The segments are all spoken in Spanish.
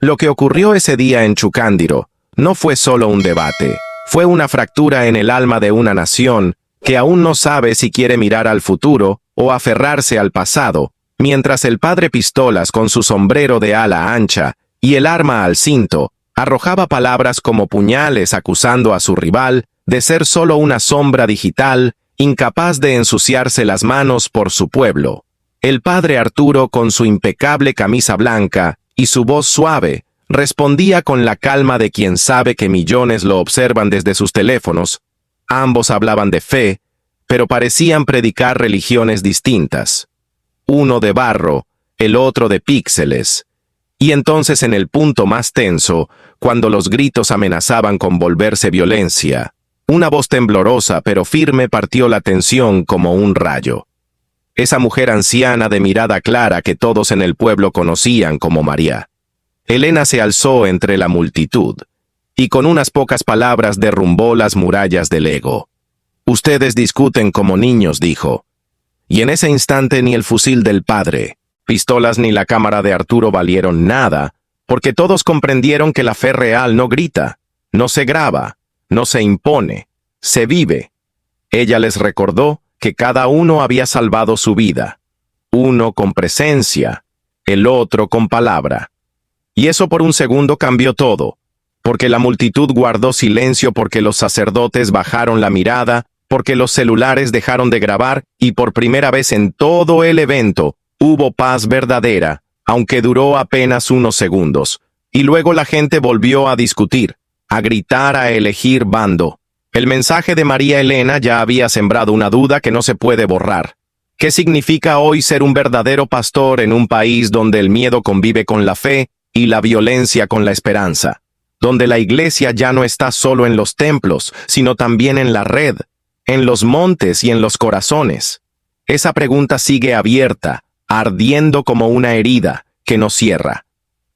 Lo que ocurrió ese día en Chucándiro no fue solo un debate, fue una fractura en el alma de una nación que aún no sabe si quiere mirar al futuro o aferrarse al pasado, mientras el padre Pistolas con su sombrero de ala ancha y el arma al cinto, arrojaba palabras como puñales acusando a su rival de ser solo una sombra digital, incapaz de ensuciarse las manos por su pueblo. El padre Arturo, con su impecable camisa blanca y su voz suave, respondía con la calma de quien sabe que millones lo observan desde sus teléfonos. Ambos hablaban de fe, pero parecían predicar religiones distintas. Uno de barro, el otro de píxeles. Y entonces en el punto más tenso, cuando los gritos amenazaban con volverse violencia, una voz temblorosa pero firme partió la tensión como un rayo. Esa mujer anciana de mirada clara que todos en el pueblo conocían como María. Elena se alzó entre la multitud, y con unas pocas palabras derrumbó las murallas del ego. «Ustedes discuten como niños», dijo. Y en ese instante ni el fusil del padre, Pistolas ni la cámara de Arturo valieron nada, porque todos comprendieron que la fe real no grita, no se graba, no se impone, se vive. Ella les recordó que cada uno había salvado su vida, uno con presencia, el otro con palabra. Y eso por un segundo cambió todo, porque la multitud guardó silencio, porque los sacerdotes bajaron la mirada, porque los celulares dejaron de grabar, y por primera vez en todo el evento, hubo paz verdadera, aunque duró apenas unos segundos. Y luego la gente volvió a discutir, a gritar, a elegir bando. El mensaje de María Elena ya había sembrado una duda que no se puede borrar. ¿Qué significa hoy ser un verdadero pastor en un país donde el miedo convive con la fe y la violencia con la esperanza? Donde la iglesia ya no está solo en los templos, sino también en la red, en los montes y en los corazones. Esa pregunta sigue abierta, ardiendo como una herida que no cierra.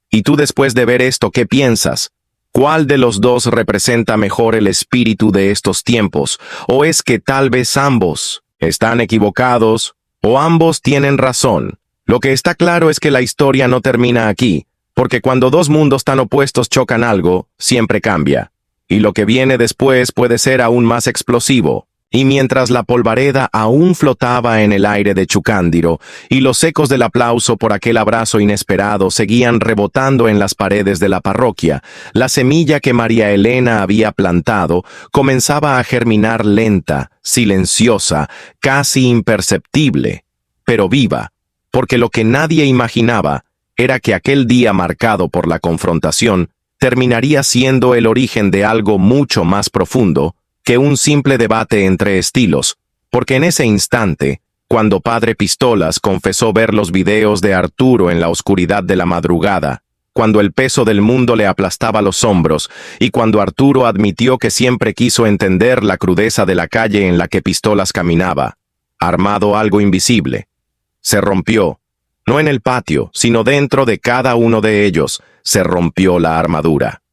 Y tú, después de ver esto, ¿qué piensas? ¿Cuál de los dos representa mejor el espíritu de estos tiempos? ¿O es que tal vez ambos están equivocados, o ambos tienen razón? Lo que está claro es que la historia no termina aquí, porque cuando dos mundos tan opuestos chocan algo, siempre cambia. Y lo que viene después puede ser aún más explosivo. Y mientras la polvareda aún flotaba en el aire de Chucándiro, y los ecos del aplauso por aquel abrazo inesperado seguían rebotando en las paredes de la parroquia, la semilla que María Elena había plantado comenzaba a germinar lenta, silenciosa, casi imperceptible, pero viva, porque lo que nadie imaginaba era que aquel día marcado por la confrontación terminaría siendo el origen de algo mucho más profundo que un simple debate entre estilos, porque en ese instante, cuando padre Pistolas confesó ver los videos de Arturo en la oscuridad de la madrugada, cuando el peso del mundo le aplastaba los hombros, y cuando Arturo admitió que siempre quiso entender la crudeza de la calle en la que Pistolas caminaba, armado algo invisible, se rompió, no en el patio, sino dentro de cada uno de ellos, se rompió la armadura.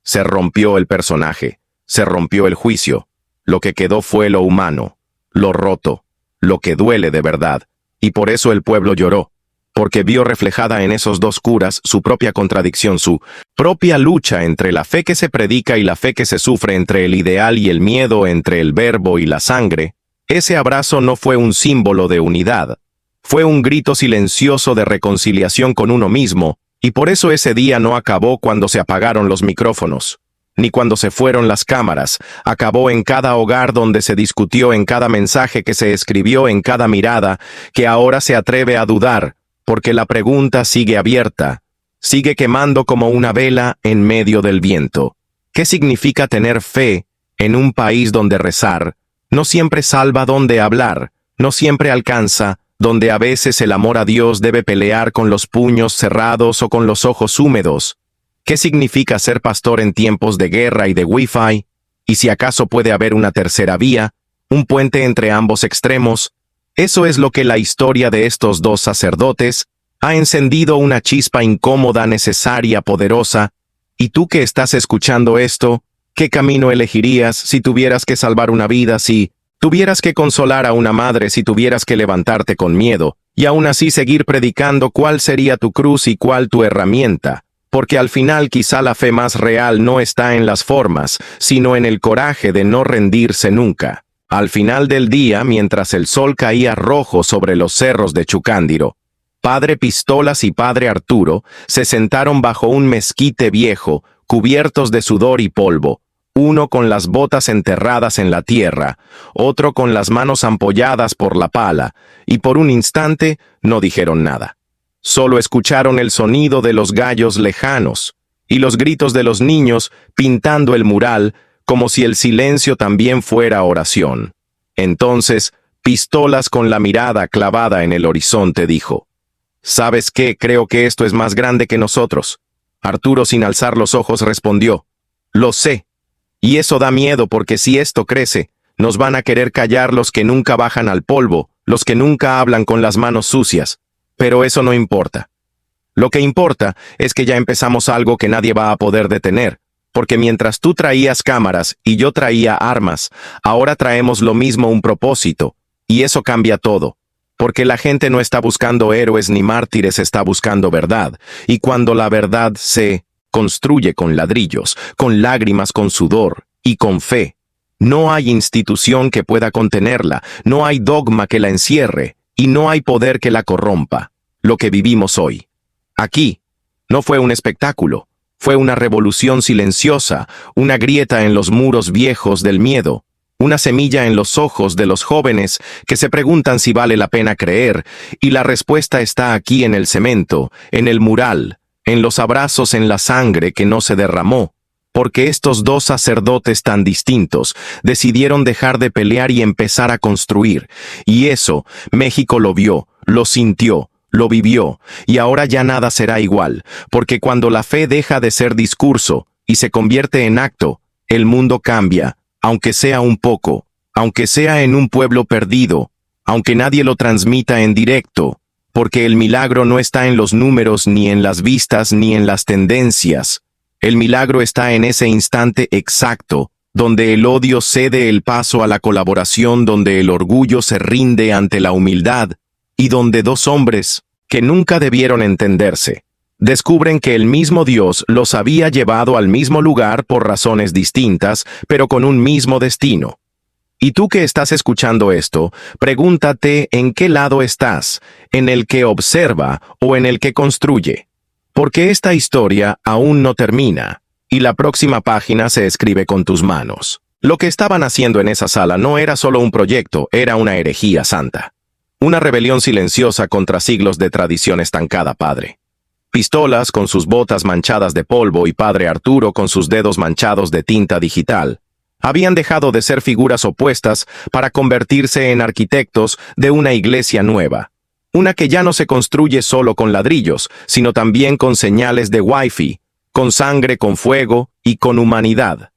Se rompió el personaje. Se rompió el juicio. Lo que quedó fue lo humano, lo roto, lo que duele de verdad. Y por eso el pueblo lloró, porque vio reflejada en esos dos curas su propia contradicción, su propia lucha entre la fe que se predica y la fe que se sufre, entre el ideal y el miedo, entre el verbo y la sangre. Ese abrazo no fue un símbolo de unidad, fue un grito silencioso de reconciliación con uno mismo, y por eso ese día no acabó cuando se apagaron los micrófonos, ni cuando se fueron las cámaras. Acabó en cada hogar donde se discutió, en cada mensaje que se escribió, en cada mirada que ahora se atreve a dudar, porque la pregunta sigue abierta, sigue quemando como una vela en medio del viento. ¿Qué significa tener fe en un país donde rezar no siempre salva, donde hablar no siempre alcanza, donde a veces el amor a Dios debe pelear con los puños cerrados o con los ojos húmedos? ¿Qué significa ser pastor en tiempos de guerra y de Wi-Fi? Y si acaso puede haber una tercera vía, un puente entre ambos extremos. Eso es lo que la historia de estos dos sacerdotes ha encendido, una chispa incómoda, necesaria, poderosa. Y tú que estás escuchando esto, ¿qué camino elegirías si tuvieras que salvar una vida, si tuvieras que consolar a una madre, si tuvieras que levantarte con miedo, y aún así seguir predicando? ¿Cuál sería tu cruz y cuál tu herramienta? porque al final quizá la fe más real no está en las formas, sino en el coraje de no rendirse nunca. Al final del día, mientras el sol caía rojo sobre los cerros de Chucándiro, Padre Pistolas y Padre Arturo se sentaron bajo un mezquite viejo, cubiertos de sudor y polvo, uno con las botas enterradas en la tierra, otro con las manos ampolladas por la pala, y por un instante no dijeron nada. Solo escucharon el sonido de los gallos lejanos y los gritos de los niños pintando el mural, como si el silencio también fuera oración. Entonces, Pistolas, con la mirada clavada en el horizonte, dijo: «¿Sabes qué? Creo que esto es más grande que nosotros». Arturo, sin alzar los ojos, respondió: «Lo sé. Y eso da miedo, porque si esto crece, nos van a querer callar los que nunca bajan al polvo, los que nunca hablan con las manos sucias. Pero eso no importa. Lo que importa es que ya empezamos algo que nadie va a poder detener, porque mientras tú traías cámaras y yo traía armas, ahora traemos lo mismo, un propósito, y eso cambia todo. Porque la gente no está buscando héroes ni mártires, está buscando verdad, y cuando la verdad se construye con ladrillos, con lágrimas, con sudor y con fe, no hay institución que pueda contenerla, no hay dogma que la encierre, y no hay poder que la corrompa. Lo que vivimos hoy, aquí, no fue un espectáculo, fue una revolución silenciosa, una grieta en los muros viejos del miedo, una semilla en los ojos de los jóvenes que se preguntan si vale la pena creer, y la respuesta está aquí en el cemento, en el mural, en los abrazos, en la sangre que no se derramó, porque estos dos sacerdotes tan distintos decidieron dejar de pelear y empezar a construir, y eso México lo vio, lo sintió, lo vivió, y ahora ya nada será igual, porque cuando la fe deja de ser discurso y se convierte en acto, el mundo cambia, aunque sea un poco, aunque sea en un pueblo perdido, aunque nadie lo transmita en directo, porque el milagro no está en los números, ni en las vistas, ni en las tendencias. El milagro está en ese instante exacto, donde el odio cede el paso a la colaboración, donde el orgullo se rinde ante la humildad, y donde dos hombres, que nunca debieron entenderse, descubren que el mismo Dios los había llevado al mismo lugar por razones distintas, pero con un mismo destino. Y tú que estás escuchando esto, pregúntate en qué lado estás, en el que observa o en el que construye. Porque esta historia aún no termina, y la próxima página se escribe con tus manos. Lo que estaban haciendo en esa sala no era solo un proyecto, era una herejía santa. Una rebelión silenciosa contra siglos de tradición estancada, Padre Pistolas con sus botas manchadas de polvo y Padre Arturo con sus dedos manchados de tinta digital, habían dejado de ser figuras opuestas para convertirse en arquitectos de una iglesia nueva. Una que ya no se construye solo con ladrillos, sino también con señales de Wi-Fi, con sangre, con fuego y con humanidad.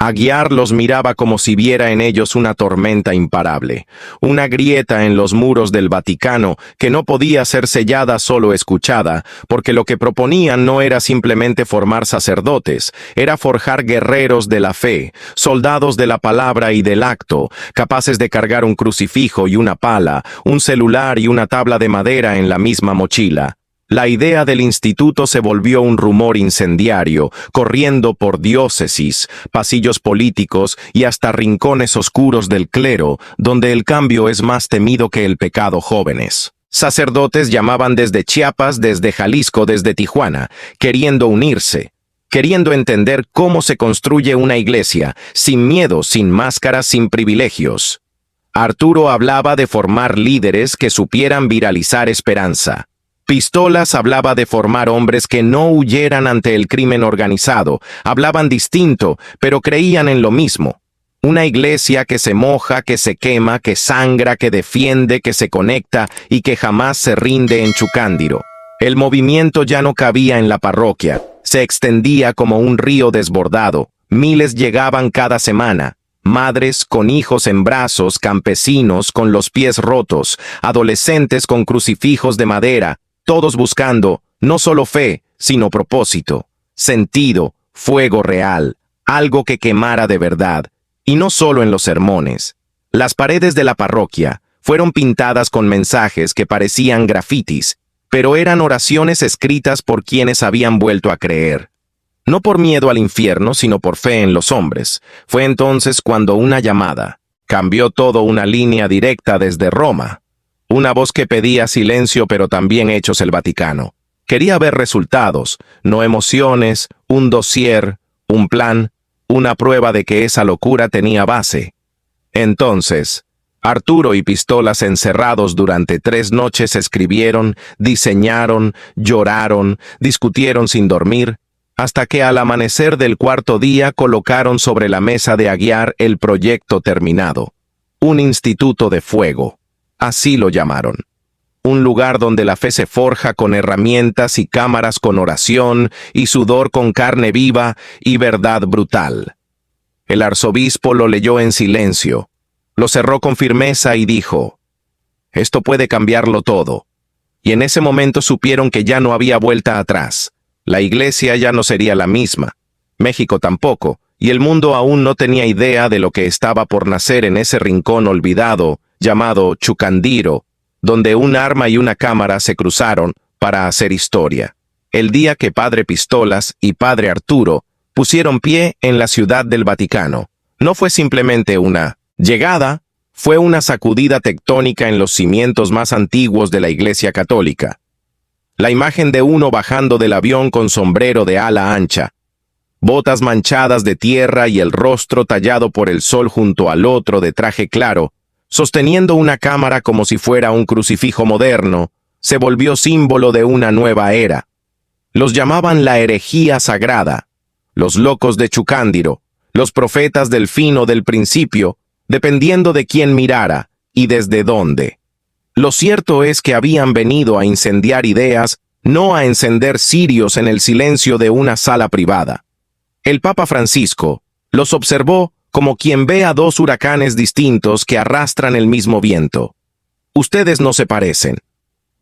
Aguiar los miraba como si viera en ellos una tormenta imparable, una grieta en los muros del Vaticano que no podía ser sellada, solo escuchada, porque lo que proponían no era simplemente formar sacerdotes, era forjar guerreros de la fe, soldados de la palabra y del acto, capaces de cargar un crucifijo y una pala, un celular y una tabla de madera en la misma mochila. La idea del instituto se volvió un rumor incendiario, corriendo por diócesis, pasillos políticos y hasta rincones oscuros del clero, donde el cambio es más temido que el pecado. Jóvenes sacerdotes llamaban desde Chiapas, desde Jalisco, desde Tijuana, queriendo unirse, queriendo entender cómo se construye una iglesia, sin miedo, sin máscaras, sin privilegios. Arturo hablaba de formar líderes que supieran viralizar esperanza. Pistolas hablaba de formar hombres que no huyeran ante el crimen organizado, hablaban distinto, pero creían en lo mismo. Una iglesia que se moja, que se quema, que sangra, que defiende, que se conecta y que jamás se rinde en Chucándiro. El movimiento ya no cabía en la parroquia, se extendía como un río desbordado, miles llegaban cada semana. Madres con hijos en brazos, campesinos con los pies rotos, adolescentes con crucifijos de madera, todos buscando, no solo fe, sino propósito, sentido, fuego real, algo que quemara de verdad, y no solo en los sermones. Las paredes de la parroquia fueron pintadas con mensajes que parecían grafitis, pero eran oraciones escritas por quienes habían vuelto a creer. No por miedo al infierno, sino por fe en los hombres. Fue entonces cuando una llamada cambió todo, una línea directa desde Roma. Una voz que pedía silencio, pero también hechos el Vaticano. Quería ver resultados, no emociones, un dossier, un plan, una prueba de que esa locura tenía base. Entonces, Arturo y Pistolas, encerrados durante 3 noches, escribieron, diseñaron, lloraron, discutieron sin dormir, hasta que al amanecer del 4.º día colocaron sobre la mesa de Aguiar el proyecto terminado. Un instituto de fuego. Así lo llamaron. Un lugar donde la fe se forja con herramientas y cámaras con oración y sudor con carne viva y verdad brutal. El arzobispo lo leyó en silencio, lo cerró con firmeza y dijo: «Esto puede cambiarlo todo». Y en ese momento supieron que ya no había vuelta atrás. La iglesia ya no sería la misma, México tampoco, y el mundo aún no tenía idea de lo que estaba por nacer en ese rincón olvidado llamado Chucandiro, donde un arma y una cámara se cruzaron para hacer historia. El día que Padre Pistolas y Padre Arturo pusieron pie en la Ciudad del Vaticano, no fue simplemente una llegada, fue una sacudida tectónica en los cimientos más antiguos de la Iglesia Católica. La imagen de uno bajando del avión con sombrero de ala ancha, botas manchadas de tierra y el rostro tallado por el sol junto al otro de traje claro, sosteniendo una cámara como si fuera un crucifijo moderno, se volvió símbolo de una nueva era. Los llamaban la herejía sagrada, los locos de Chucándiro, los profetas del fin o del principio, dependiendo de quién mirara y desde dónde. Lo cierto es que habían venido a incendiar ideas, no a encender cirios en el silencio de una sala privada. El Papa Francisco los observó como quien ve a 2 huracanes distintos que arrastran el mismo viento. «Ustedes no se parecen»,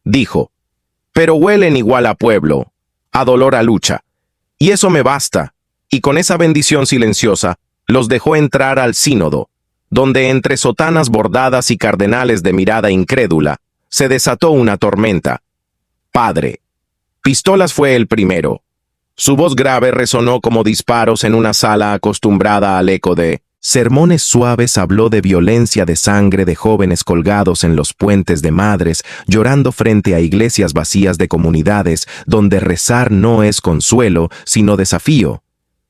dijo, «pero huelen igual a pueblo, a dolor, a lucha. Y eso me basta». Y con esa bendición silenciosa, los dejó entrar al sínodo, donde entre sotanas bordadas y cardenales de mirada incrédula, se desató una tormenta. «Padre». Pistolas fue el primero. Su voz grave resonó como disparos en una sala acostumbrada al eco de sermones suaves. Habló de violencia, de sangre, de jóvenes colgados en los puentes, de madres llorando frente a iglesias vacías, de comunidades donde rezar no es consuelo, sino desafío.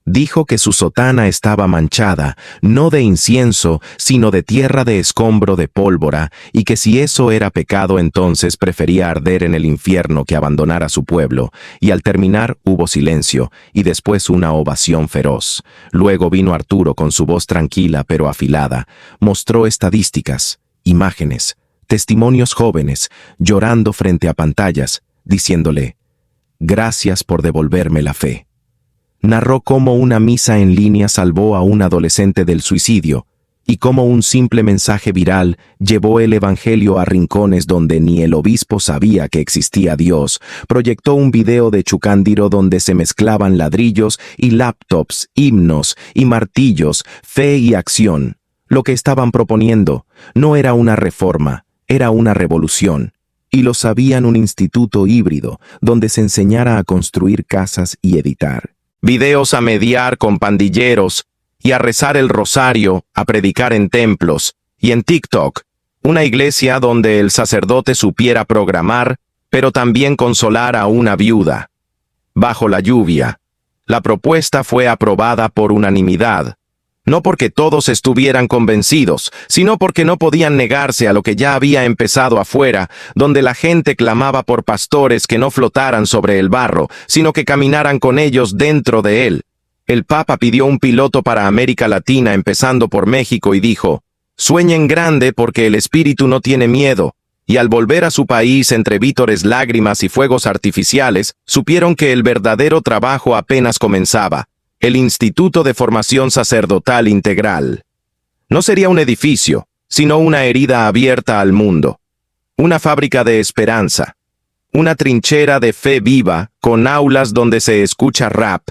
Dijo que su sotana estaba manchada, no de incienso, sino de tierra, de escombro, de pólvora, y que si eso era pecado entonces prefería arder en el infierno que abandonar a su pueblo. Y al terminar hubo silencio, y después una ovación feroz. Luego vino Arturo con su voz tranquila pero afilada, mostró estadísticas, imágenes, testimonios jóvenes, llorando frente a pantallas, diciéndole: «Gracias por devolverme la fe». Narró cómo una misa en línea salvó a un adolescente del suicidio, y cómo un simple mensaje viral llevó el evangelio a rincones donde ni el obispo sabía que existía Dios. Proyectó un video de Chucándiro donde se mezclaban ladrillos y laptops, himnos y martillos, fe y acción. Lo que estaban proponiendo no era una reforma, era una revolución. Y lo sabían, un instituto híbrido donde se enseñara a construir casas y editar videos, a mediar con pandilleros y a rezar el rosario, a predicar en templos y en TikTok, una iglesia donde el sacerdote supiera programar, pero también consolar a una viuda. Bajo la lluvia, la propuesta fue aprobada por unanimidad, no porque todos estuvieran convencidos, sino porque no podían negarse a lo que ya había empezado afuera, donde la gente clamaba por pastores que no flotaran sobre el barro, sino que caminaran con ellos dentro de él. El Papa pidió un piloto para América Latina, empezando por México, y dijo: «Sueñen grande porque el espíritu no tiene miedo». Y al volver a su país entre vítores, lágrimas y fuegos artificiales, supieron que el verdadero trabajo apenas comenzaba. El Instituto de Formación Sacerdotal Integral. No sería un edificio, sino una herida abierta al mundo. Una fábrica de esperanza. Una trinchera de fe viva, con aulas donde se escucha rap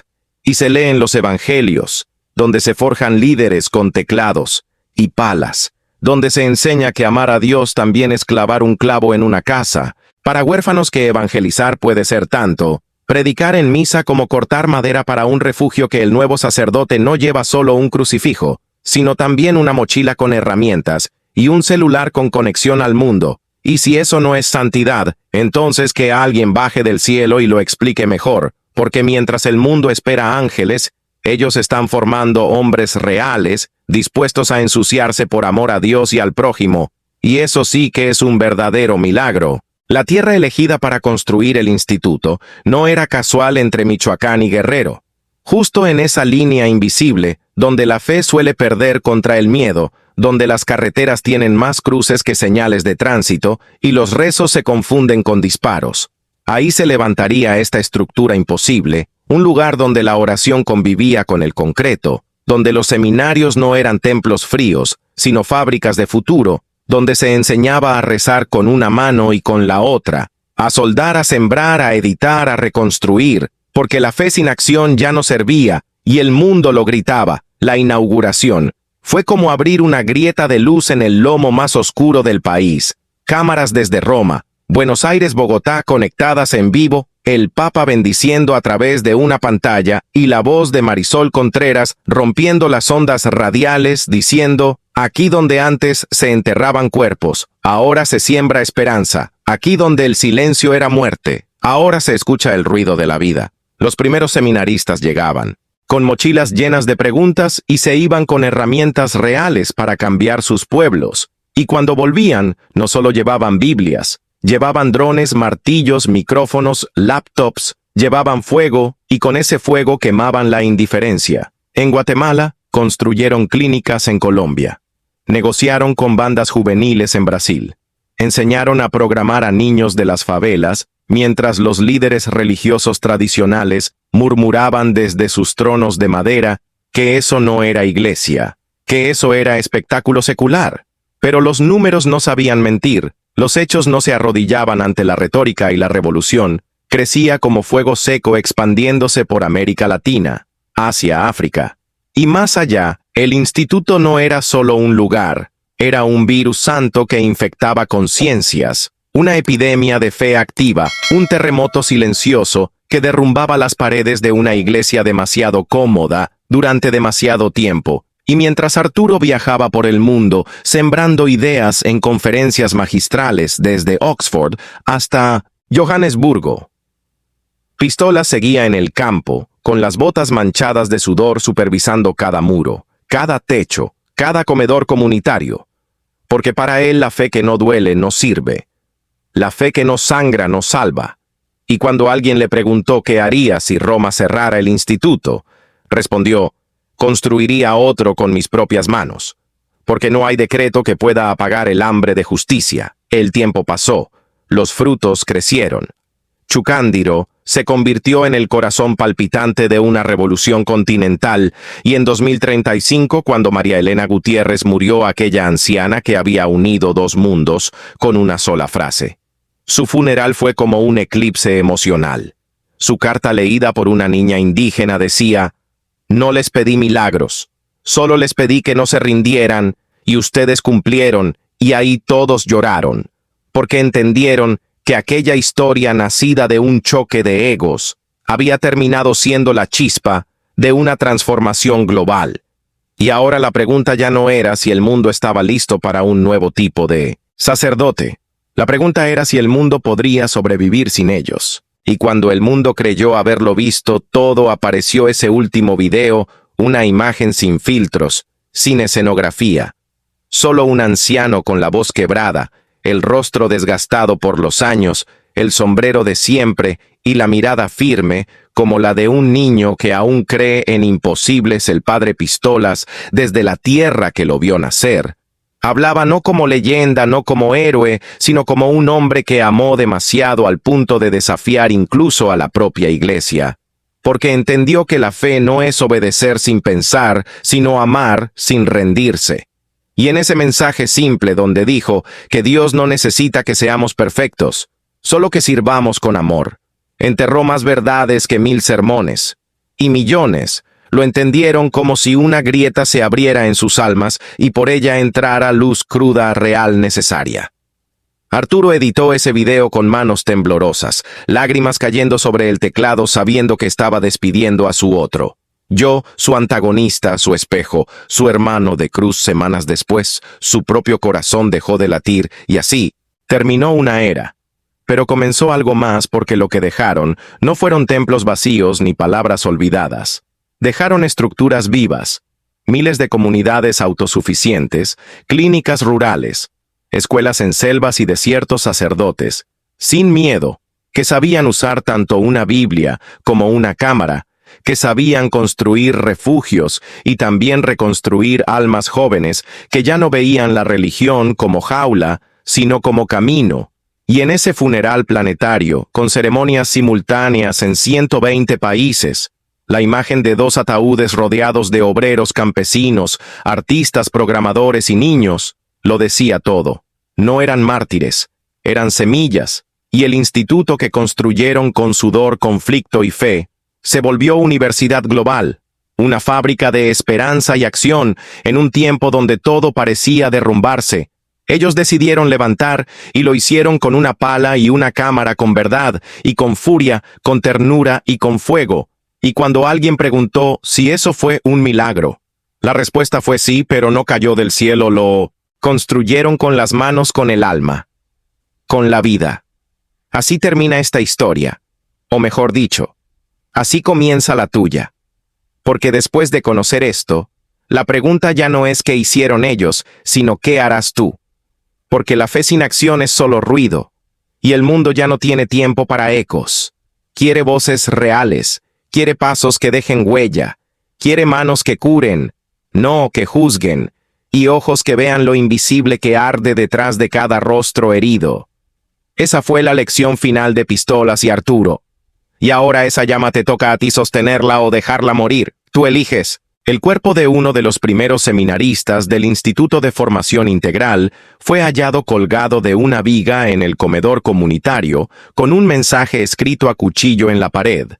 y se leen los evangelios, donde se forjan líderes con teclados y palas, donde se enseña que amar a Dios también es clavar un clavo en una casa, Para huérfanos que evangelizar puede ser tanto, predicar en misa como cortar madera para un refugio que el nuevo sacerdote no lleva solo un crucifijo, sino también una mochila con herramientas y un celular con conexión al mundo. Y si eso no es santidad, entonces que alguien baje del cielo y lo explique mejor, porque mientras el mundo espera ángeles, ellos están formando hombres reales, dispuestos a ensuciarse por amor a Dios y al prójimo, y eso sí que es un verdadero milagro. La tierra elegida para construir el instituto no era casual entre Michoacán y Guerrero. Justo en esa línea invisible, donde la fe suele perder contra el miedo, donde las carreteras tienen más cruces que señales de tránsito y los rezos se confunden con disparos. Ahí se levantaría esta estructura imposible, un lugar donde la oración convivía con el concreto, donde los seminarios no eran templos fríos, sino fábricas de futuro, donde se enseñaba a rezar con una mano y con la otra, a soldar, a sembrar, a editar, a reconstruir, porque la fe sin acción ya no servía, y el mundo lo gritaba. La inauguración fue como abrir una grieta de luz en el lomo más oscuro del país. Cámaras desde Roma, Buenos Aires, Bogotá conectadas en vivo, el Papa bendiciendo a través de una pantalla y la voz de Marisol Contreras rompiendo las ondas radiales diciendo: aquí donde antes se enterraban cuerpos, ahora se siembra esperanza. Aquí donde el silencio era muerte, ahora se escucha el ruido de la vida. Los primeros seminaristas llegaban, con mochilas llenas de preguntas y se iban con herramientas reales para cambiar sus pueblos. Y cuando volvían, no solo llevaban Biblias, llevaban drones, martillos, micrófonos, laptops, llevaban fuego y con ese fuego quemaban la indiferencia. En Guatemala, construyeron clínicas en Colombia. Negociaron con bandas juveniles en Brasil. Enseñaron a programar a niños de las favelas, mientras los líderes religiosos tradicionales murmuraban desde sus tronos de madera que eso no era iglesia, que eso era espectáculo secular. Pero los números no sabían mentir, los hechos no se arrodillaban ante la retórica y la revolución crecía como fuego seco expandiéndose por América Latina, Asia, África. Y más allá, el instituto no era solo un lugar, era un virus santo que infectaba conciencias, una epidemia de fe activa, un terremoto silencioso que derrumbaba las paredes de una iglesia demasiado cómoda durante demasiado tiempo. Y mientras Arturo viajaba por el mundo, sembrando ideas en conferencias magistrales desde Oxford hasta Johannesburgo, Pistola seguía en el campo, con las botas manchadas de sudor supervisando cada muro, cada techo, cada comedor comunitario. Porque para él la fe que no duele no sirve. La fe que no sangra no salva. Y cuando alguien le preguntó qué haría si Roma cerrara el instituto, respondió: construiría otro con mis propias manos. Porque no hay decreto que pueda apagar el hambre de justicia. El tiempo pasó, los frutos crecieron. Chucándiro se convirtió en el corazón palpitante de una revolución continental, y en 2035, cuando María Elena Gutiérrez murió, aquella anciana que había unido dos mundos con una sola frase. Su funeral fue como un eclipse emocional. Su carta leída por una niña indígena decía: no les pedí milagros, solo les pedí que no se rindieran, y ustedes cumplieron, y ahí todos lloraron, porque entendieron que aquella historia nacida de un choque de egos había terminado siendo la chispa de una transformación global. Y ahora la pregunta ya no era si el mundo estaba listo para un nuevo tipo de sacerdote. La pregunta era si el mundo podría sobrevivir sin ellos. Y cuando el mundo creyó haberlo visto todo, apareció ese último video, una imagen sin filtros, sin escenografía. Solo un anciano con la voz quebrada, el rostro desgastado por los años, el sombrero de siempre y la mirada firme, como la de un niño que aún cree en imposibles. El padre Pistolas, desde la tierra que lo vio nacer, hablaba no como leyenda, no como héroe, sino como un hombre que amó demasiado al punto de desafiar incluso a la propia iglesia. Porque entendió que la fe no es obedecer sin pensar, sino amar sin rendirse. Y en ese mensaje simple donde dijo que Dios no necesita que seamos perfectos, solo que sirvamos con amor, enterró más verdades que 1000 sermones. Y millones lo entendieron como si una grieta se abriera en sus almas y por ella entrara luz cruda, real, necesaria. Arturo editó ese video con manos temblorosas, lágrimas cayendo sobre el teclado sabiendo que estaba despidiendo a su otro. Yo, su antagonista, su espejo, su hermano de cruz semanas después, su propio corazón dejó de latir y así terminó una era. Pero comenzó algo más porque lo que dejaron no fueron templos vacíos ni palabras olvidadas. Dejaron estructuras vivas, miles de comunidades autosuficientes, clínicas rurales, escuelas en selvas y desiertos sacerdotes, sin miedo, que sabían usar tanto una Biblia como una cámara, que sabían construir refugios y también reconstruir almas jóvenes que ya no veían la religión como jaula, sino como camino. Y en ese funeral planetario, con ceremonias simultáneas en 120 países, la imagen de 2 ataúdes rodeados de obreros campesinos, artistas, programadores y niños, lo decía todo. No eran mártires, eran semillas, y el instituto que construyeron con sudor, conflicto y fe, se volvió universidad global, una fábrica de esperanza y acción en un tiempo donde todo parecía derrumbarse. Ellos decidieron levantar y lo hicieron con una pala y una cámara con verdad y con furia, con ternura y con fuego. Y cuando alguien preguntó si eso fue un milagro, la respuesta fue sí, pero no cayó del cielo, lo construyeron con las manos, con el alma, con la vida. Así termina esta historia, o mejor dicho, así comienza la tuya. Porque después de conocer esto, la pregunta ya no es qué hicieron ellos, sino qué harás tú. Porque la fe sin acción es solo ruido, y el mundo ya no tiene tiempo para ecos. Quiere voces reales, quiere pasos que dejen huella, quiere manos que curen, no que juzguen, y ojos que vean lo invisible que arde detrás de cada rostro herido. Esa fue la lección final de Pistolas y Arturo. Y ahora esa llama te toca a ti sostenerla o dejarla morir. Tú eliges. El cuerpo de uno de los primeros seminaristas del Instituto de Formación Integral fue hallado colgado de una viga en el comedor comunitario con un mensaje escrito a cuchillo en la pared.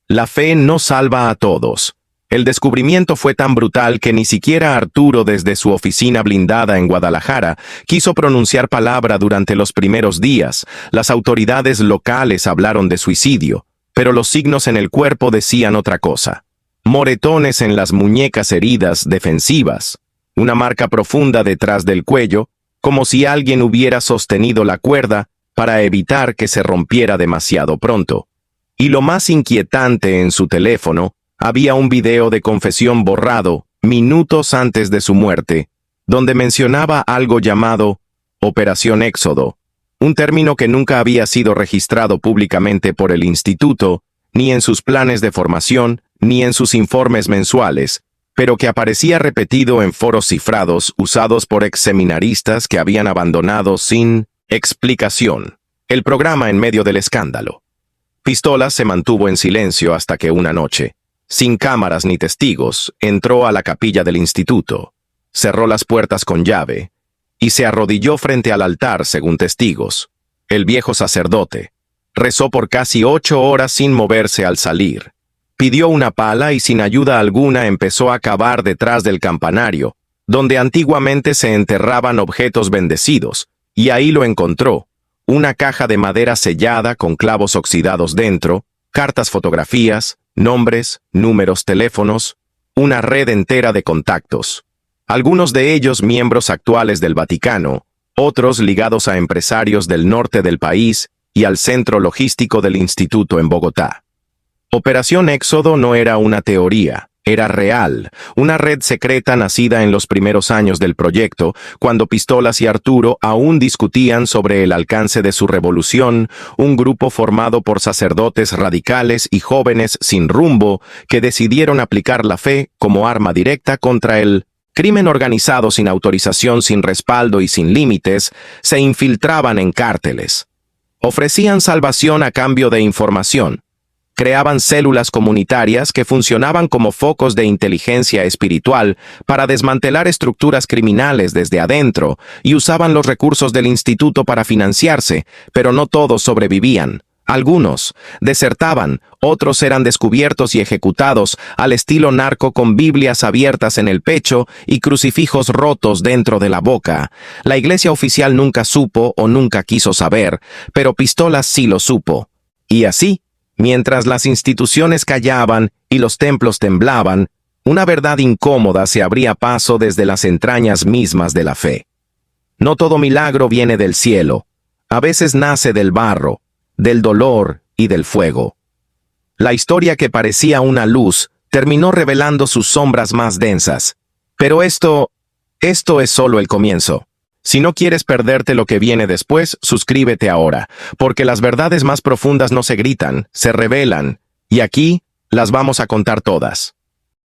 La fe no salva a todos. El descubrimiento fue tan brutal que ni siquiera Arturo, desde su oficina blindada en Guadalajara, quiso pronunciar palabra durante los primeros días. Las autoridades locales hablaron de suicidio, pero los signos en el cuerpo decían otra cosa. Moretones en las muñecas heridas defensivas, una marca profunda detrás del cuello, como si alguien hubiera sostenido la cuerda para evitar que se rompiera demasiado pronto. Y lo más inquietante, en su teléfono, había un video de confesión borrado, minutos antes de su muerte, donde mencionaba algo llamado Operación Éxodo, un término que nunca había sido registrado públicamente por el instituto, ni en sus planes de formación, ni en sus informes mensuales, pero que aparecía repetido en foros cifrados usados por exseminaristas que habían abandonado sin explicación el programa en medio del escándalo. Pistolas se mantuvo en silencio hasta que una noche, sin cámaras ni testigos, entró a la capilla del instituto, cerró las puertas con llave y se arrodilló frente al altar según testigos. El viejo sacerdote rezó por casi 8 horas sin moverse al salir. Pidió una pala y sin ayuda alguna empezó a cavar detrás del campanario, donde antiguamente se enterraban objetos bendecidos, y ahí lo encontró, una caja de madera sellada con clavos oxidados dentro, cartas, fotografías, nombres, números, teléfonos, una red entera de contactos. Algunos de ellos miembros actuales del Vaticano, otros ligados a empresarios del norte del país y al centro logístico del instituto en Bogotá. Operación Éxodo no era una teoría, era real, una red secreta nacida en los primeros años del proyecto, cuando Pistolas y Arturo aún discutían sobre el alcance de su revolución, un grupo formado por sacerdotes radicales y jóvenes sin rumbo que decidieron aplicar la fe como arma directa contra el crimen organizado sin autorización, sin respaldo y sin límites, se infiltraban en cárteles. Ofrecían salvación a cambio de información. Creaban células comunitarias que funcionaban como focos de inteligencia espiritual para desmantelar estructuras criminales desde adentro y usaban los recursos del instituto para financiarse, pero no todos sobrevivían. Algunos desertaban, otros eran descubiertos y ejecutados al estilo narco con Biblias abiertas en el pecho y crucifijos rotos dentro de la boca. La iglesia oficial nunca supo o nunca quiso saber, pero Pistolas sí lo supo. Y así, mientras las instituciones callaban y los templos temblaban, una verdad incómoda se abría paso desde las entrañas mismas de la fe. No todo milagro viene del cielo. A veces nace del barro, del dolor y del fuego. La historia que parecía una luz terminó revelando sus sombras más densas. Pero esto es solo el comienzo. Si no quieres perderte lo que viene después, suscríbete ahora, porque las verdades más profundas no se gritan, se revelan, y aquí las vamos a contar todas.